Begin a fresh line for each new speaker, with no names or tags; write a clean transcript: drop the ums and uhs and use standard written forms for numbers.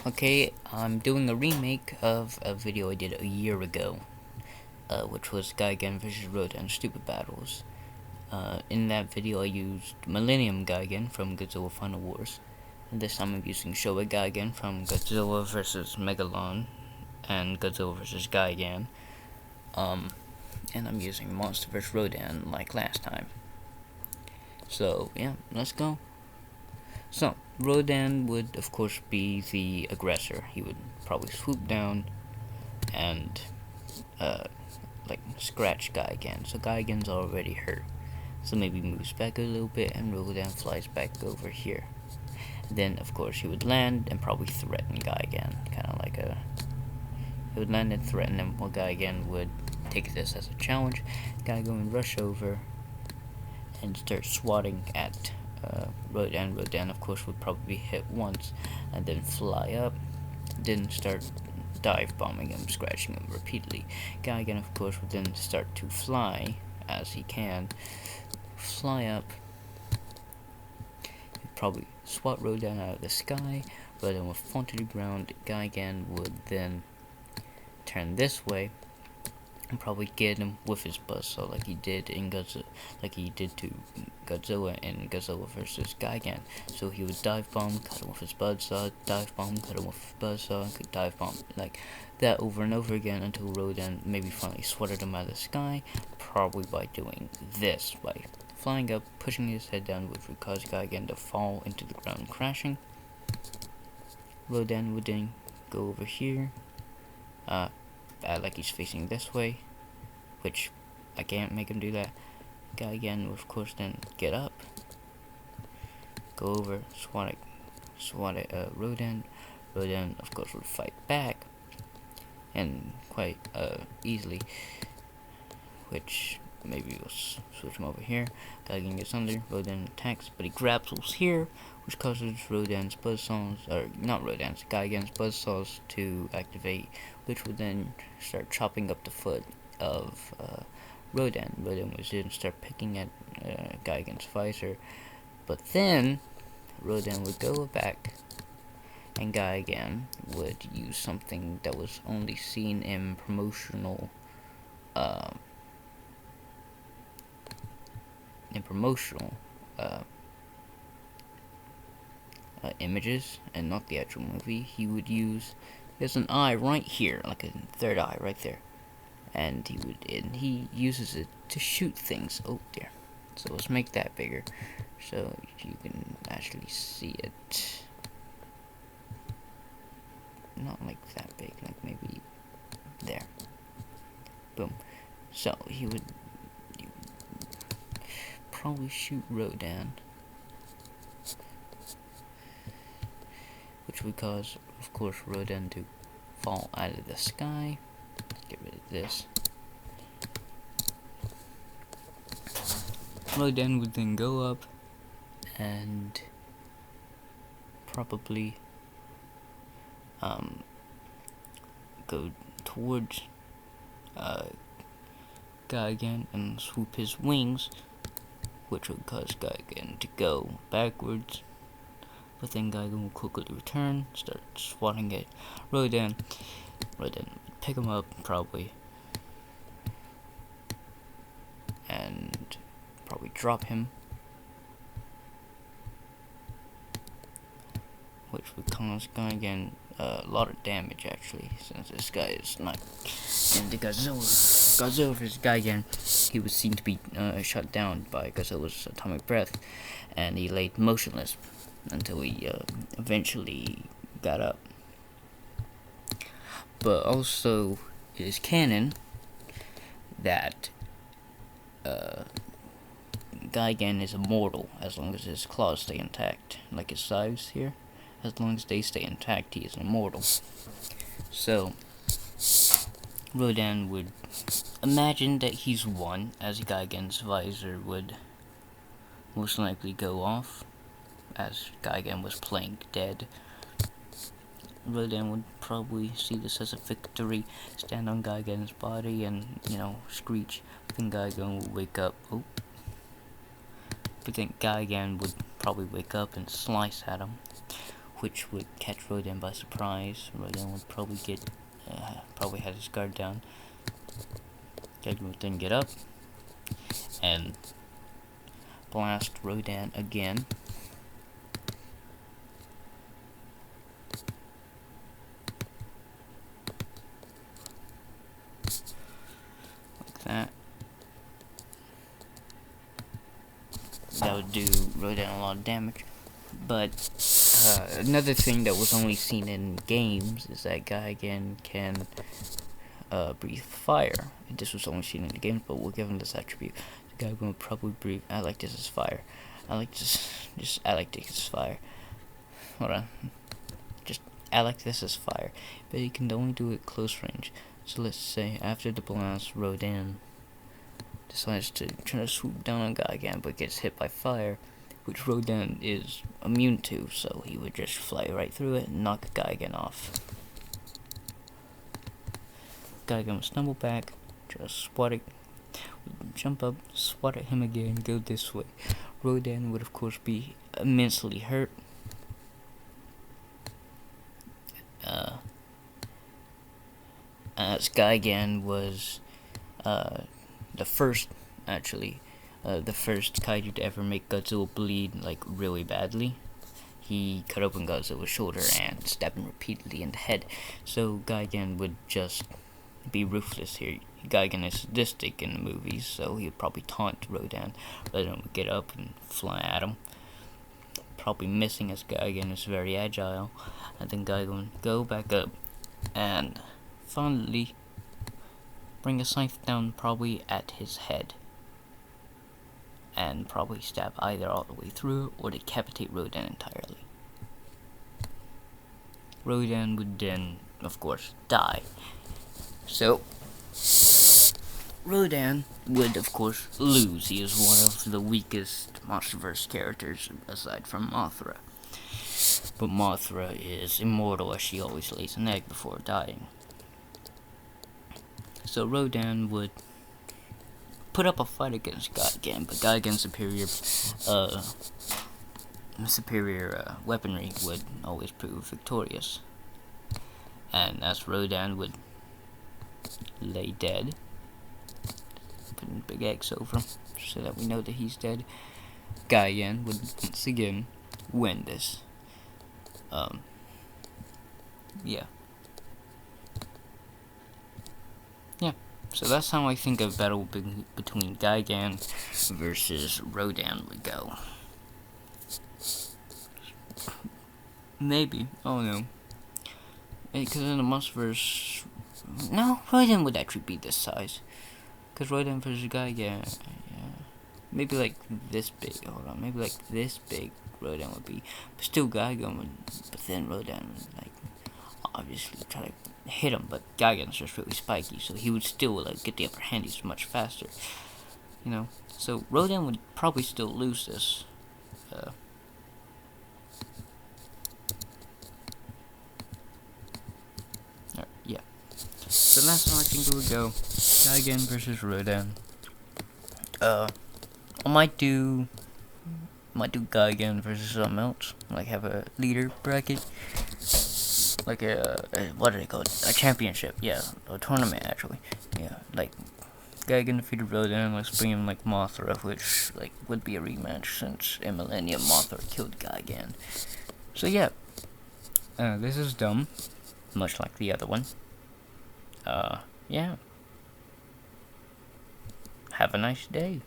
Okay, I'm doing a remake of a video I did a year ago, which was Gigan vs. Rodan Stupid Battles. In that video I used Millennium Gigan from Godzilla Final Wars, and this time I'm using Showa Gigan from Godzilla vs. Megalon and Godzilla vs. Gigan, and I'm using Monster vs. Rodan like last time. So, yeah, let's go. So, Rodan would, of course, be the aggressor. He would probably swoop down and, like, scratch Gigan. So Gigan's already hurt. So maybe moves back a little bit and Rodan flies back over here. And then, of course, he would land and probably threaten Gigan. Kind of like a... He would land and threaten him while Gigan would take this as a challenge. Gigan would rush over and start swatting at Rodan. Rodan, of course, would probably hit once and then fly up, then start dive bombing him, scratching him repeatedly. Gigan, of course, would then start to fly as he can, fly up, he'd probably swat Rodan out of the sky. Rodan would fall to the ground. Gigan would then turn this way and probably get him with his buzzsaw like he did in Godzilla, like he did to Godzilla in Godzilla vs. Gigan. So he would dive bomb, cut him with his buzzsaw, dive bomb, cut him with his buzzsaw, and could dive bomb like that over and over again until Rodan maybe finally swatted him out of the sky, probably by doing this, by flying up, pushing his head down, which would cause Gigan to fall into the ground, crashing. Rodan would then go over here, like he's facing this way, which I can't make him do that. Gigan would, of course, then get up, go over, swat at Rodan. Rodan, of course, would fight back, and quite easily, which maybe we'll switch him over here. Gigan gets under, Rodan attacks, but he grapples here, which causes Rodan's buzzsaws, or not Rodan's, Gigan's buzzsaws to activate, which would then start chopping up the foot of Rodan. Rodan would then start picking at Gigan's visor, but then Rodan would go back, and Gigan would use something that was only seen in promotional images and not the actual movie. He would use, there's an eye right here, like a third eye right there, and he uses it to shoot things. Oh dear. So let's make that bigger so you can actually see it. Not like that big, like maybe there. Boom. So he would probably shoot Rodan, which would cause, of course, Rodan to fall out of the sky. Get rid of this. Rodan would then go up and probably go towards Gigan and swoop his wings, which would cause Gigan to go backwards. But then Gigan will quickly return, start swatting at Rodan. Rodan would pick him up, probably, and probably drop him, which would cause Gigan a lot of damage, actually, since this guy is not in the Godzilla vs. Gigan. He was seen to be shot down by Godzilla's atomic breath, and he laid motionless until he eventually got up. But also, it is canon that Gigan is immortal as long as his claws stay intact, like his sides here. As long as they stay intact, he is immortal. So Rodan would imagine that he's won, as Gigan's visor would most likely go off, as Gigan was playing dead. Rodan would probably see this as a victory, stand on Gigan's body and, screech. But then Gigan would wake up. But then Gigan would probably wake up and slice at him. which would catch Rodan by surprise. Rodan would probably probably have his guard down. Gigan would then get up and blast Rodan again. Like that. That would do Rodan a lot of damage. But another thing that was only seen in games is that Gigan can breathe fire. This was only seen in the games, but we'll give him this attribute. The guy will probably breathe. I like this as fire. I like this as fire. Hold on. I like this as fire, but he can only do it close range. So let's say after the blast, Rodan decides to try to swoop down on Gigan, but gets hit by fire, which Rodan is immune to, so he would just fly right through it and knock Gigan off. Gigan would stumble back, just swat it, jump up, swat at him again, go this way. Rodan would of course be immensely hurt. As Gigan was the first kaiju to ever make Godzilla bleed like really badly. He cut open Godzilla's shoulder and stabbed him repeatedly in the head. So Gigan would just be ruthless here. Gigan is sadistic in the movies, so he would probably taunt Rodan. Rodan would get up and fly at him, probably missing as Gigan is very agile. And then Gigan would go back up and finally bring a scythe down probably at his head, and probably stab either all the way through or decapitate Rodan entirely. Rodan would then, of course, die. So, Rodan would, of course, lose. He is one of the weakest MonsterVerse characters aside from Mothra. But Mothra is immortal, as she always lays an egg before dying. So Rodan would put up a fight against Gigan, but Gigan's superior weaponry would always prove victorious. And as Rodan would lay dead, putting big X over him so that we know that he's dead, Gigan would once again win this. Yeah. So that's how I think a battle between Gigan versus Rodan would go. Maybe. I don't know. Because in the MonsterVerse... No, Rodan would actually be this size. Because Rodan versus Gigan... Yeah. Maybe like this big. Hold on. Maybe like this big Rodan would be. But still Gigan would... But then Rodan would like... obviously try to hit him, but Gigan's just really spiky, so he would still like get the upper hand. He's much faster, you know. So Rodan would probably still lose this. Yeah. So that's how I think it would go. Gigan versus Rodan. I might do Gigan versus something else. Like have a leader bracket. Like what are they called? A championship, yeah, a tournament actually, yeah. Like Gigan defeated Rodan. Let's bring in like Mothra, which like would be a rematch since in Millennium Mothra killed Gigan. So yeah, this is dumb, much like the other one. Yeah. Have a nice day.